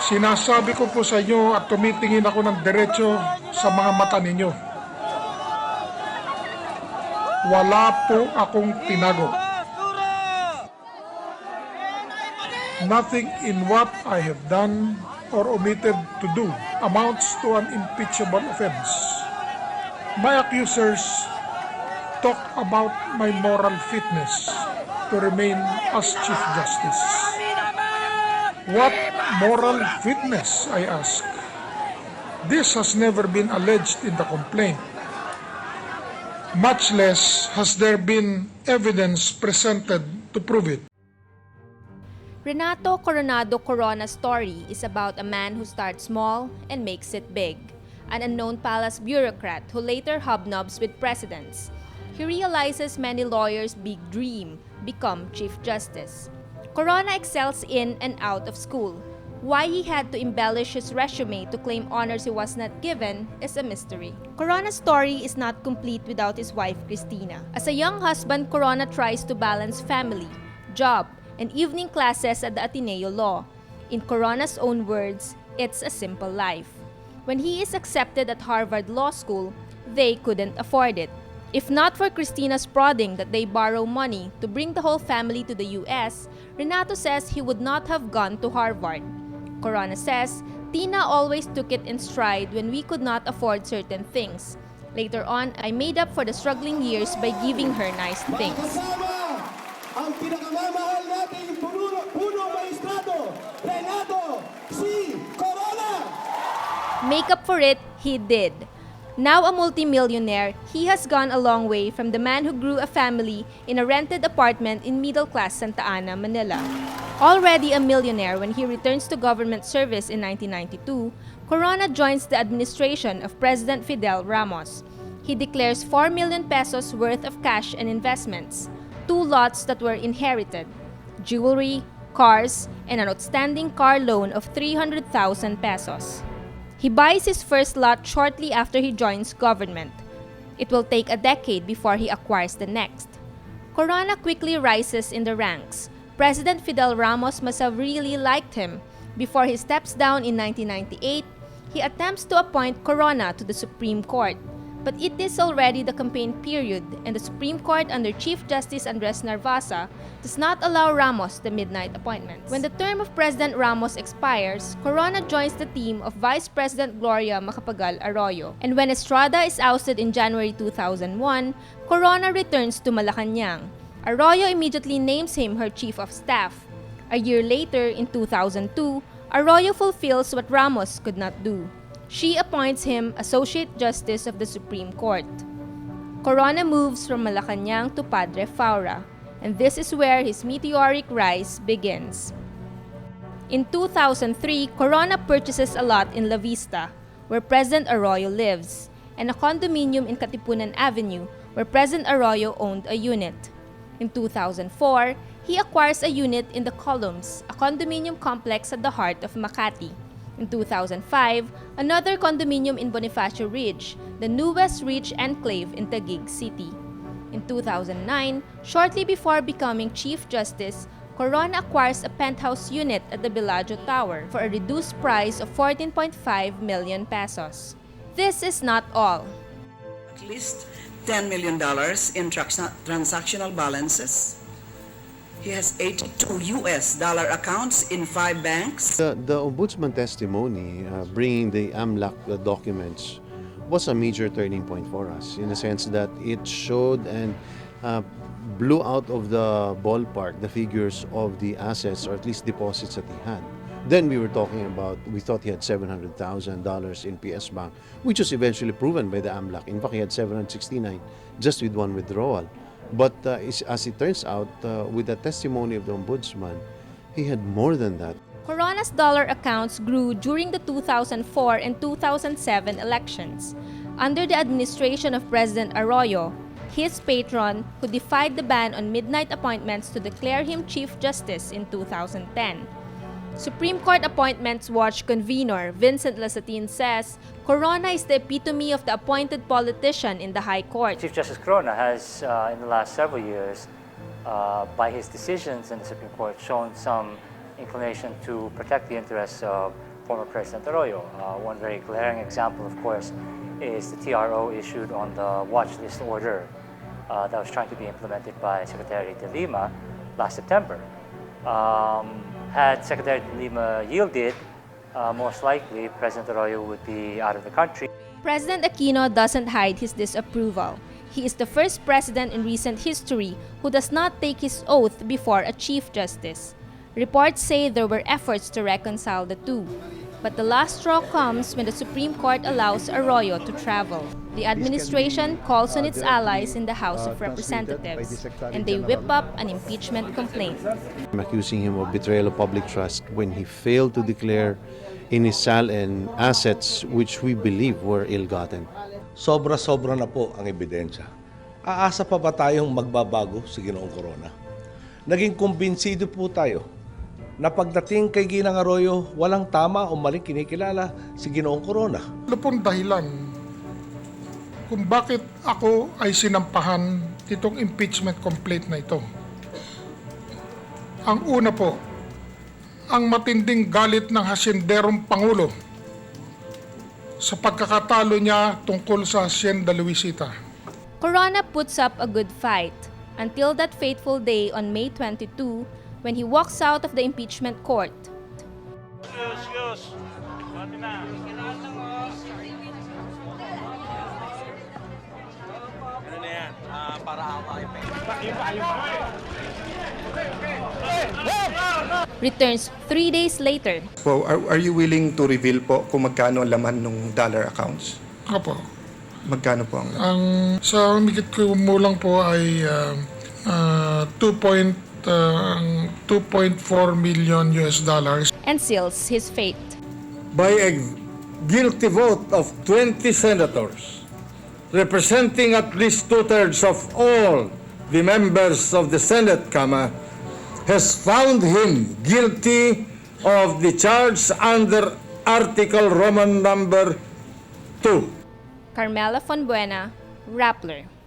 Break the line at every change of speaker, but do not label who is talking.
Sinasabi ko po sa inyo at tumitingin ako ng diretso sa mga mata ninyo. Wala po akong tinago. Nothing in what I have done or omitted to do amounts to an impeachable offense. My accusers talk about my moral fitness to remain as Chief Justice. What moral fitness, I ask? This has never been alleged in the complaint. Much less has there been evidence presented to prove it.
Renato Coronado Corona's story is about a man who starts small and makes it big. An unknown palace bureaucrat who later hobnobs with presidents. He realizes many lawyers' big dream, become Chief Justice. Corona excels in and out of school. Why he had to embellish his resume to claim honors he was not given is a mystery. Corona's story is not complete without his wife Cristina. As a young husband, Corona tries to balance family, job, and evening classes at the Ateneo Law. In Corona's own words, it's a simple life. When he is accepted at Harvard Law School, they couldn't afford it. If not for Cristina's prodding that they borrow money to bring the whole family to the US, Renato says he would not have gone to Harvard. Corona says, Tina always took it in stride when we could not afford certain things. Later on, I made up for the struggling years by giving her nice things.
Ang pinakamamahal nating puno maestrado, Renato C. Corona!
Make up for it, he did. Now a multimillionaire, he has gone a long way from the man who grew a family in a rented apartment in middle-class Santa Ana, Manila. Already a millionaire when he returns to government service in 1992, Corona joins the administration of President Fidel Ramos. He declares 4 million pesos worth of cash and investments, 2 lots that were inherited, jewelry, cars, and an outstanding car loan of 300,000 pesos. He buys his first lot shortly after he joins government. It will take a decade before he acquires the next. Corona quickly rises in the ranks. President Fidel Ramos must have really liked him. Before he steps down in 1998, he attempts to appoint Corona to the Supreme Court. But it is already the campaign period, and the Supreme Court under Chief Justice Andres Narvaza does not allow Ramos the midnight appointments. When the term of President Ramos expires, Corona joins the team of Vice President Gloria Macapagal Arroyo. And when Estrada is ousted in January 2001, Corona returns to Malacanang. Arroyo immediately names him her Chief of Staff. A year later, in 2002, Arroyo fulfills what Ramos could not do. She appoints him Associate Justice of the Supreme Court. Corona moves from Malacanang to Padre Faura, and this is where his meteoric rise begins. In 2003, Corona purchases a lot in La Vista, where President Arroyo lives, and a condominium in Katipunan Avenue, where President Arroyo owned a unit. In 2004, he acquires a unit in the Columns, a condominium complex at the heart of Makati. In 2005, another condominium in Bonifacio Ridge, the newest rich enclave in Taguig City. In 2009, shortly before becoming Chief Justice, Corona acquires a penthouse unit at the Bellagio Tower for a reduced price of 14.5 million pesos. This is not all.
At least $10 million in transactional balances. He has 82 US dollar accounts in 5 banks.
The Ombudsman testimony, bringing the AMLAC documents, was a major turning point for us in the sense that it showed and blew out of the ballpark the figures of the assets, or at least deposits that he had. Then we were talking about, we thought he had $700,000 in PS Bank, which was eventually proven by the AMLAC. In fact, he had 769 just with one withdrawal. But as it turns out, with the testimony of the Ombudsman, he had more than that.
Corona's dollar accounts grew during the 2004 and 2007 elections. Under the administration of President Arroyo, his patron, who defied the ban on midnight appointments to declare him Chief Justice in 2010. Supreme Court Appointments Watch convener Vincent Lasatin says Corona is the epitome of the appointed politician in the High Court.
Chief Justice Corona has, in the last several years, by his decisions in the Supreme Court, shown some inclination to protect the interests of former President Arroyo. One very glaring example, of course, is the TRO issued on the watch list order that was trying to be implemented by Secretary de Lima last September. Had Secretary de Lima yielded, most likely President Arroyo would be out of the country.
President Aquino doesn't hide his disapproval. He is the first president in recent history who does not take his oath before a Chief Justice. Reports say there were efforts to reconcile the two. But the last straw comes when the Supreme Court allows Arroyo to travel. The administration calls on its allies in the House of Representatives, and they whip up an impeachment complaint.
I'm accusing him of betrayal of public trust when he failed to declare in his SALN assets which we believe were ill-gotten.
Sobra-sobra na po ang ebidensya. Aasa pa ba tayong magbabago si Ginoong Corona? Naging kumbinsido po tayo na pagdating kay Ginang Arroyo, walang tama o maling kinikilala si Ginoong Corona.
Ano pong dahilan kung bakit ako ay sinampahan itong impeachment complaint na ito? Ang una po, ang matinding galit ng hasinderong Pangulo sa pagkakatalo niya tungkol sa Hacienda Luisita.
Corona puts up a good fight until that fateful day on May 22 when he walks out of the impeachment court. Returns 3 days later.
So, are you willing to reveal po kung magkano ang laman ng dollar accounts?
Opo.
Magkano po ang laman?
Ang sa umigit ko lang po ay 2.4 million US dollars.
And seals his fate.
By a guilty vote of 20 senators, representing at least 2/3 of all the members of the Senate, has found him guilty of the charge under Article Roman number 2.
Carmela Fonbuena, Rappler.